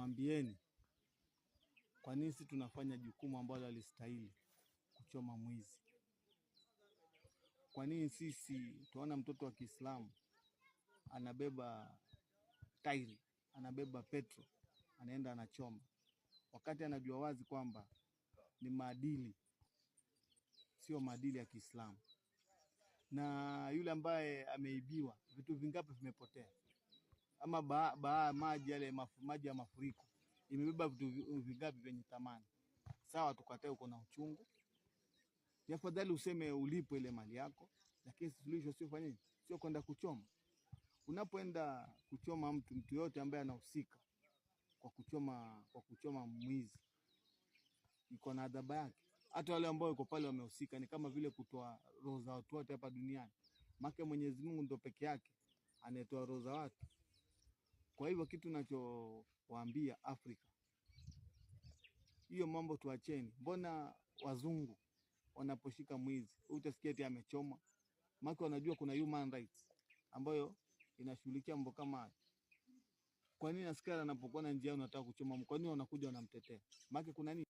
nawaambieni kwa nini sisi tunafanya jukumu ambalo halistahili, kuchoma mwizi. Kwa nini sisi tunaona mtoto wa Kiislamu anabeba tairi, anabeba petro, anaenda anachoma, wakati anajua wazi kwamba ni maadili, sio maadili ya Kiislamu. Na yule ambaye ameibiwa, vitu vingapi vimepotea? Ama maji yale maji ya mafuriko imebeba vitu vingapi vyenye thamani? Sawa, tukatae uko na uchungu, ni afadhali useme ulipo ile mali yako, lakini suluhisho sio fanye, sio kwenda kuchoma. Unapoenda kuchoma mtu yote ambaye anahusika kwa kuchoma mwizi, iko na adhabu yake. Hata wale ambao wako pale wamehusika, ni kama vile kutoa roho za watu wote hapa duniani. Maana Mwenyezi Mungu ndio peke yake anayetoa roho za watu. Kwa hivyo kitu ninachowaambia Afrika, hiyo mambo tuacheni. Mbona wazungu wanaposhika mwizi utasikia eti amechoma? Maana wanajua kuna human rights ambayo inashughulikia mambo kama haya. Kwa nini askari anapokuwa na njia unataka kuchoma, kwa nini wanakuja wanamtetea? Maana kuna nini?